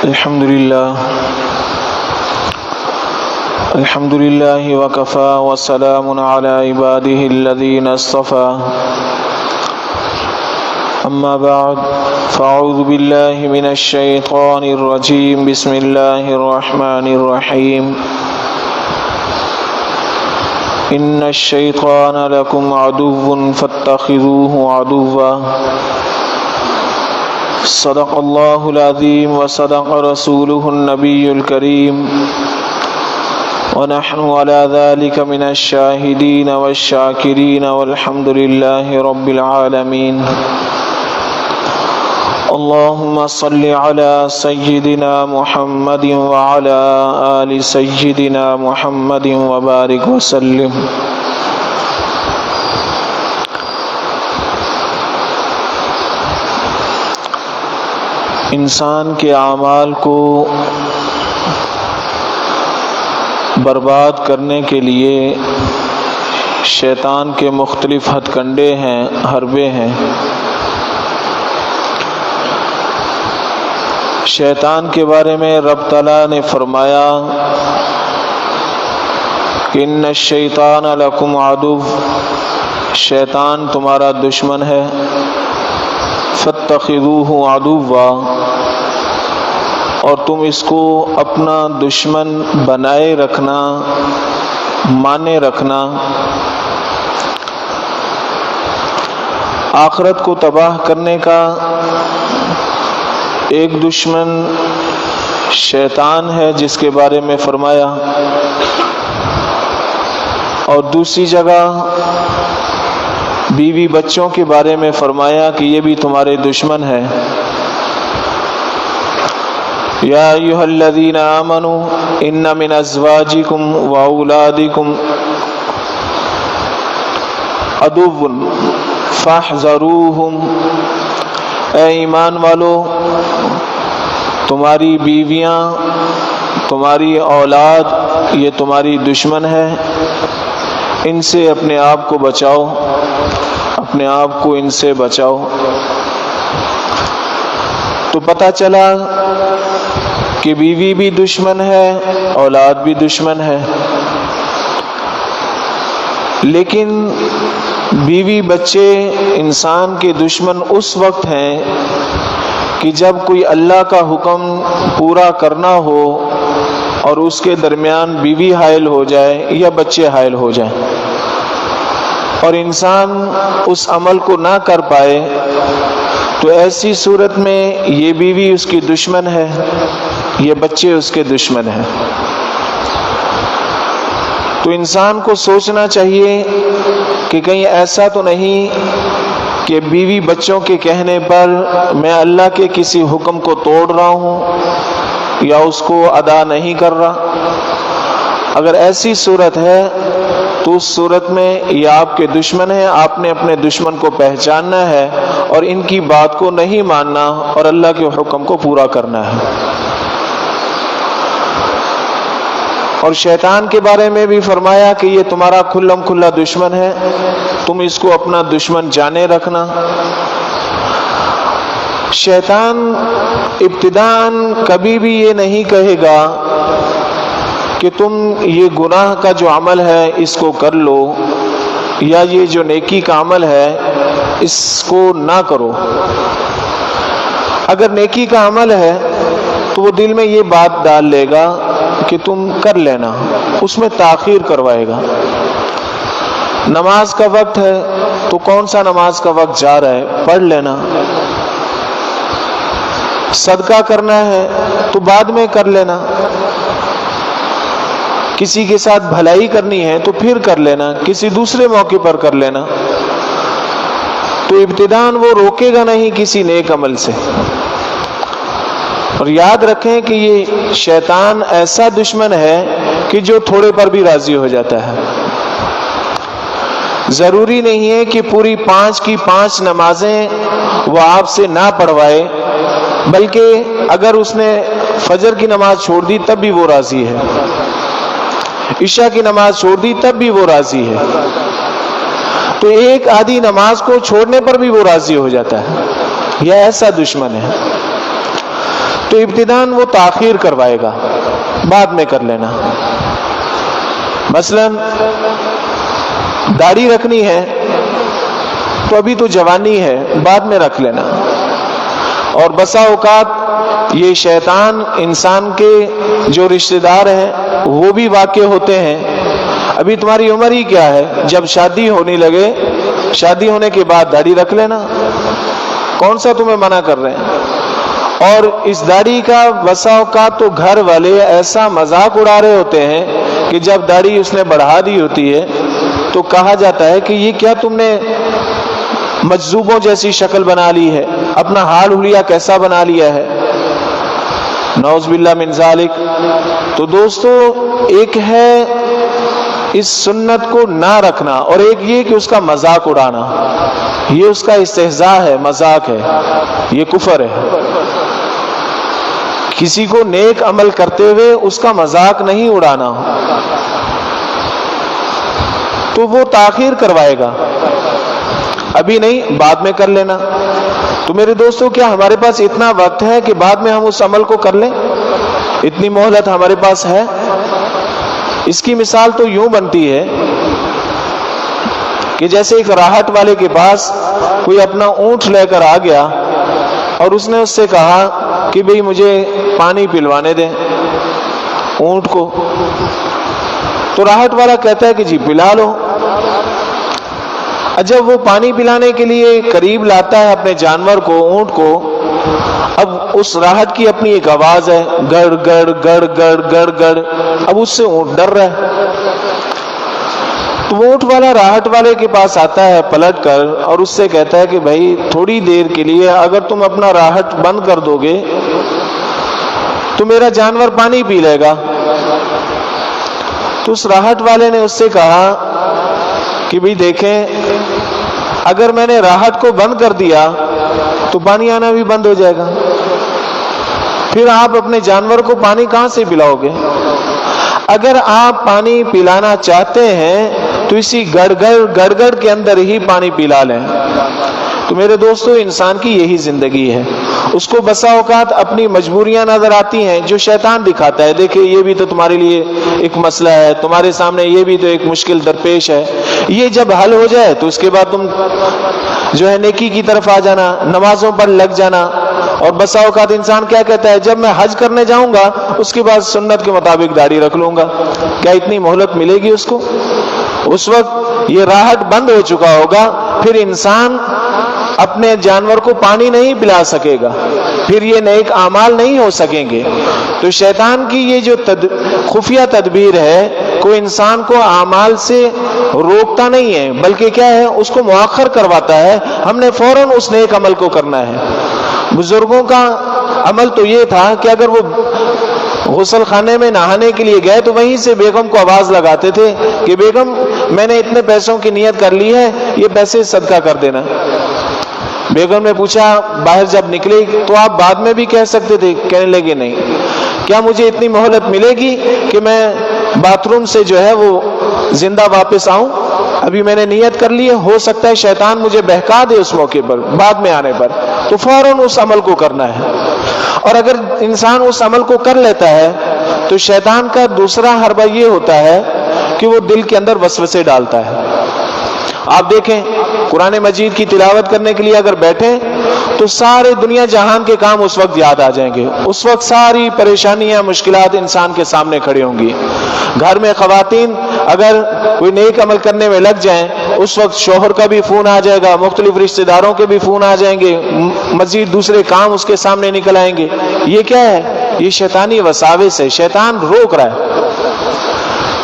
الحمد لله وكفى وسلام على عباده الذين اصطفى أما بعد فأعوذ بالله من الشيطان الرجيم بسم الله الرحمن الرحيم إن الشيطان لكم عدو فاتخذوه عدوا صدق الله العظيم وصدق رسوله النبي الكريم ونحن على ذلك من الشاهدين والشاكرين والحمد لله رب العالمين اللهم صل على سيدنا محمد وعلى آل سيدنا محمد وبارك وسلم. انسان کے اعمال کو برباد کرنے کے لیے شیطان کے مختلف ہتھ کنڈے ہیں، حربے ہیں. شیطان کے بارے میں رب تعالیٰ نے فرمایا کہ ان الشیطان لکم عدو، شیطان تمہارا دشمن ہے. فاتخذوہ عدوا، اور تم اس کو اپنا دشمن بنائے رکھنا، مانے رکھنا. آخرت کو تباہ کرنے کا ایک دشمن شیطان ہے جس کے بارے میں فرمایا، اور دوسری جگہ بیوی بچوں کے بارے میں فرمایا کہ یہ بھی تمہارے دشمن ہے. یا ایھا الذین آمنوا ان من ازواجکم واولادکم عدو فاحذروہم، اے ایمان والو، تمہاری بیویاں، تمہاری اولاد یہ تمہاری دشمن ہے، ان سے اپنے آپ کو بچاؤ، اپنے آپ کو ان سے بچاؤ. تو پتہ چلا کہ بیوی بھی دشمن ہے، اولاد بھی دشمن ہے. لیکن بیوی بچے انسان کے دشمن اس وقت ہیں کہ جب کوئی اللہ کا حکم پورا کرنا ہو اور اس کے درمیان بیوی حائل ہو جائے یا بچے حائل ہو جائیں، اور انسان اس عمل کو نہ کر پائے، تو ایسی صورت میں یہ بیوی اس کی دشمن ہے، یہ بچے اس کے دشمن ہیں. تو انسان کو سوچنا چاہیے کہ کہیں ایسا تو نہیں کہ بیوی بچوں کے کہنے پر میں اللہ کے کسی حکم کو توڑ رہا ہوں یا اس کو ادا نہیں کر رہا. اگر ایسی صورت ہے تو اس صورت میں یہ آپ کے دشمن ہیں. آپ نے اپنے دشمن کو پہچاننا ہے اور ان کی بات کو نہیں ماننا اور اللہ کے حکم کو پورا کرنا ہے. اور شیطان کے بارے میں بھی فرمایا کہ یہ تمہارا کھلم کھلا دشمن ہے، تم اس کو اپنا دشمن جانے رکھنا. شیطان ابتداءً کبھی بھی یہ نہیں کہے گا کہ تم یہ گناہ کا جو عمل ہے اس کو کر لو، یا یہ جو نیکی کا عمل ہے اس کو نہ کرو. اگر نیکی کا عمل ہے تو وہ دل میں یہ بات ڈال لے گا کہ تم کر لینا، اس میں تاخیر کروائے گا. نماز کا وقت ہے تو کون سا نماز کا وقت جا رہا ہے، پڑھ لینا. صدقہ کرنا ہے تو بعد میں کر لینا. کسی کے ساتھ بھلائی کرنی ہے تو پھر کر لینا، کسی دوسرے موقع پر کر لینا. تو ابتداءً وہ روکے گا نہیں کسی نیک عمل سے. اور یاد رکھیں کہ یہ شیطان ایسا دشمن ہے کہ جو تھوڑے پر بھی راضی ہو جاتا ہے. ضروری نہیں ہے کہ پوری 5 کی 5 نمازیں وہ آپ سے نہ پڑھوائے، بلکہ اگر اس نے فجر کی نماز چھوڑ دی تب بھی وہ راضی ہے، عشاء کی نماز چھوڑ دی تب بھی وہ راضی ہے. تو ایک آدھی نماز کو چھوڑنے پر بھی وہ راضی ہو جاتا ہے. یہ ایسا دشمن ہے. تو ابتداً وہ تاخیر کروائے گا، بعد میں کر لینا۔ مثلا داڑھی رکھنی ہے تو ابھی تو جوانی ہے، بعد میں رکھ لینا۔ اور بسا اوقات یہ شیطان انسان کے جو رشتہ دار ہیں وہ بھی واقع ہوتے ہیں، ابھی تمہاری عمر ہی کیا ہے، جب شادی ہونے لگے، شادی ہونے کے بعد داڑھی رکھ لینا، کون سا تمہیں منع کر رہے ہیں۔ اور اس داڑھی کا بسا اوقات تو گھر والے ایسا مذاق اڑا رہے ہوتے ہیں کہ جب داڑھی اس نے بڑھا دی ہوتی ہے تو کہا جاتا ہے کہ یہ کیا تم نے مجذوبوں جیسی شکل بنا لی ہے، اپنا حال حلیہ کیسا بنا لیا ہے، نعوذ باللہ من ذالک۔ تو دوستو، ایک ہے اس سنت کو نہ رکھنا اور ایک یہ کہ اس کا مذاق اڑانا، یہ اس کا استہزاء ہے، مذاق ہے، یہ کفر ہے۔ کسی کو نیک عمل کرتے ہوئے اس کا مذاق نہیں اڑانا، تو وہ تاخیر کروائے گا، ابھی نہیں بعد میں کر لینا۔ تو میرے دوستو، کیا ہمارے پاس اتنا وقت ہے کہ بعد میں ہم اس عمل کو کر لیں؟ اتنی مہلت ہمارے پاس ہے؟ اس کی مثال تو یوں بنتی ہے کہ جیسے ایک راہٹ والے کے پاس کوئی اپنا اونٹ لے کر آ گیا اور اس نے اس سے کہا کہ بھئی مجھے پانی پلوانے دیں اونٹ کو، تو راہٹ والا کہتا ہے کہ جی پلا لو۔ جب وہ پانی پلانے کے لیے قریب لاتا ہے اپنے جانور کو، اونٹ کو، اب اس راہٹ کی اپنی ایک آواز ہے، گڑ گڑ گڑ گڑ گڑ گڑ، اب اس سے اونٹ ڈر رہا ہے۔ تو اونٹ والا راہٹ والے کے پاس آتا ہے پلٹ کر اور اس سے کہتا ہے کہ بھائی تھوڑی دیر کے لیے اگر تم اپنا راہٹ بند کر دو گے تو میرا جانور پانی پی لے گا۔ تو اس راہٹ والے نے اس سے کہا کہ بھئی دیکھیں، اگر میں نے راہٹ کو بند کر دیا تو پانی آنا بھی بند ہو جائے گا، پھر آپ اپنے جانور کو پانی کہاں سے پلاؤ گے؟ اگر آپ پانی پلانا چاہتے ہیں تو اسی گڑگڑ کے اندر ہی پانی پلا لیں۔ تو میرے دوستو، انسان کی یہی زندگی ہے، اس کو بسا اوقات اپنی مجبوریاں نظر آتی ہیں جو شیطان دکھاتا ہے، دیکھیں یہ بھی تو تمہارے لیے ایک مسئلہ ہے، تمہارے سامنے یہ بھی تو ایک مشکل درپیش ہے، یہ جب حل ہو جائے تو اس کے بعد تم جو ہے نیکی کی طرف آ جانا، نمازوں پر لگ جانا۔ اور بسا اوقات انسان کیا کہتا ہے، جب میں حج کرنے جاؤں گا اس کے بعد سنت کے مطابق داڑھی رکھ لوں گا۔ کیا اتنی مہلت ملے گی اس کو؟ اس وقت یہ راہٹ بند ہو چکا ہوگا، پھر انسان اپنے جانور کو پانی نہیں پلا سکے گا، پھر یہ نیک اعمال نہیں ہو سکیں گے۔ تو شیطان کی یہ جو خفیہ تدبیر ہے، کوئی انسان کو اعمال سے روکتا نہیں ہے، بلکہ کیا ہے، اس کو مؤخر کرواتا ہے۔ ہم نے فوراً اس نیک عمل کو کرنا ہے۔ بزرگوں کا عمل تو یہ تھا کہ اگر وہ غسل خانے میں نہانے کے لیے گئے تو وہیں سے بیگم کو آواز لگاتے تھے کہ بیگم میں نے اتنے پیسوں کی نیت کر لی ہے، یہ پیسے صدقہ کر دینا۔ بیگم نے پوچھا باہر جب نکلے تو آپ بعد میں بھی کہہ سکتے تھے، کہنے لگے نہیں، کیا مجھے اتنی مہلت ملے گی کہ میں باتھ روم سے جو ہے وہ زندہ واپس آؤں؟ ابھی میں نے نیت کر لی ہے، ہو سکتا ہے شیطان مجھے بہکا دے اس موقع پر، بعد میں آنے پر، تو فوراً اس عمل کو کرنا ہے۔ اور اگر انسان اس عمل کو کر لیتا ہے تو شیطان کا دوسرا حربہ یہ ہوتا ہے کہ وہ دل کے اندر وسوسے ڈالتا ہے۔ آپ دیکھیں، قرآن مجید کی تلاوت کرنے کے لیے اگر بیٹھیں تو سارے دنیا جہان کے کام اس وقت یاد آ جائیں گے، اس وقت ساری پریشانیاں، مشکلات انسان کے سامنے کھڑی ہوں گی۔ گھر میں خواتین اگر کوئی نیک عمل کرنے میں لگ جائیں، اس وقت شوہر کا بھی فون آ جائے گا، مختلف رشتہ داروں کے بھی فون آ جائیں گے، مزید دوسرے کام اس کے سامنے نکل آئیں گے۔ یہ کیا ہے؟ یہ شیطانی وساوس ہے، شیطان روک رہا ہے۔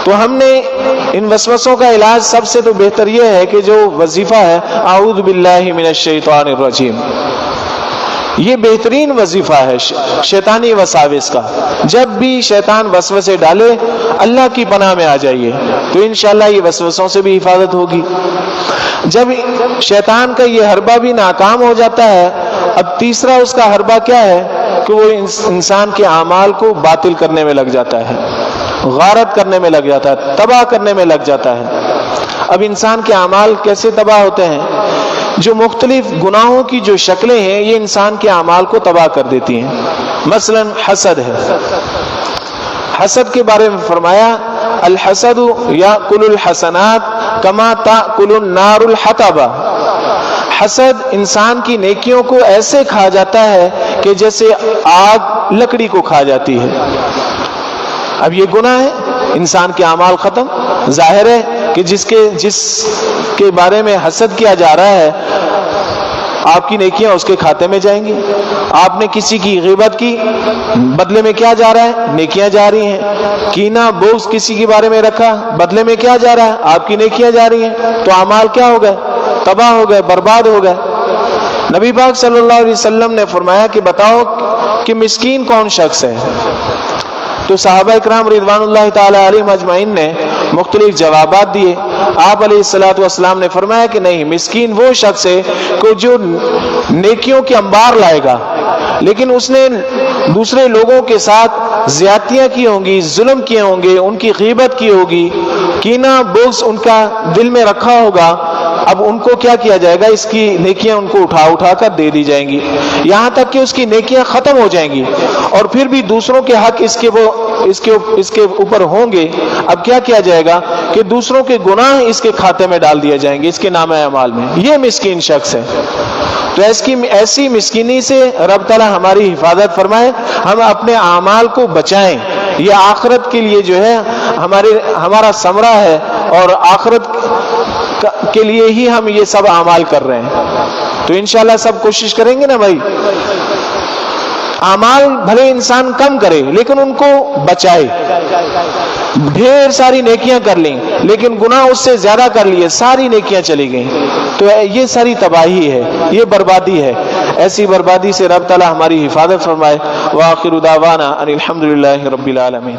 تو ہم نے ان وسوسوں کا علاج سب سے تو بہتر یہ ہے کہ جو وظیفہ ہے اعوذ باللہ من الشیطان الرجیم، یہ بہترین وظیفہ ہے شیطانی وساوس کا۔ جب بھی شیطان وسوسے ڈالے اللہ کی پناہ میں آ جائیے، تو انشاءاللہ یہ وسوسوں سے بھی حفاظت ہوگی۔ جب شیطان کا یہ حربہ بھی ناکام ہو جاتا ہے، اب تیسرا اس کا حربہ کیا ہے کہ وہ انسان کے اعمال کو باطل کرنے میں لگ جاتا ہے، غارت کرنے میں لگ جاتا ہے، تباہ کرنے میں لگ جاتا ہے۔ اب انسان کے اعمال کیسے تباہ ہوتے ہیں؟ جو مختلف گناہوں کی جو شکلیں ہیں یہ انسان کے اعمال کو تباہ کر دیتی ہیں. مثلا حسد ہے. حسد کے بارے میں فرمایا الحسد یاکل الحسنات کما تاکل النار الحطب. حسد انسان کی نیکیوں کو ایسے کھا جاتا ہے کہ جیسے آگ لکڑی کو کھا جاتی ہے. اب یہ گناہ ہے, انسان کے اعمال ختم. ظاہر ہے کہ جس کے بارے میں حسد کیا جا رہا ہے آپ کی نیکیاں اس کے کھاتے میں جائیں گی. آپ نے کسی کی غیبت کی, بدلے میں کیا جا رہا ہے؟ نیکیاں جا رہی ہیں. کینہ بغض کسی کے بارے میں رکھا, بدلے میں کیا جا رہا ہے؟ آپ کی نیکیاں جا رہی ہیں. تو اعمال کیا ہو گئے؟ تباہ ہو گئے, برباد ہو گئے. نبی پاک صلی اللہ علیہ وسلم نے فرمایا کہ بتاؤ کہ مسکین کون شخص ہے؟ تو صحابہ اکرام رضوان اللہ تعالی علیہم اجمعین نے مختلف جوابات دیے. آپ علیہ الصلوۃ والسلام نے فرمایا کہ نہیں, مسکین وہ شخص ہے کہ جو نیکیوں کے انبار لائے گا لیکن اس نے دوسرے لوگوں کے ساتھ زیادتیاں کی ہوں گی, ظلم کیے ہوں گے, ان کی غیبت کی ہوگی, کینہ بغض ان کا دل میں رکھا ہوگا. اب ان کو کیا کیا جائے گا؟ اس کی نیکیاں ان کو اٹھا کر دے دی جائیں گی, یہاں تک کہ اس کی نیکیاں ختم ہو جائیں گی. اور پھر بھی دوسروں کے حق اس کے اوپر ہوں گے. اب کیا کیا جائے گا کہ دوسروں کے گناہ اس کے کھاتے میں ڈال دیا جائیں گے, اس کے نامہ اعمال میں. یہ مسکین شخص ہے. تو ایسی مسکینی سے رب تعالیٰ ہماری حفاظت فرمائے, ہم اپنے اعمال کو بچائیں. یہ آخرت کے لیے جو ہے ہمارا ثمرہ ہے, اور آخرت کے لیے ہی ہم یہ سب اعمال کر رہے ہیں. تو انشاءاللہ سب کوشش کریں گے نا بھائی, اعمال بھلے انسان کم کرے لیکن ان کو بچائے. ڈھیر ساری نیکیاں کر لیں لیکن گناہ اس سے زیادہ کر لیے, ساری نیکیاں چلی گئیں, تو یہ ساری تباہی ہے, یہ بربادی ہے. ایسی بربادی سے رب تعالیٰ ہماری حفاظت فرمائے. وآخر دعوانا ان الحمدللہ رب العالمین.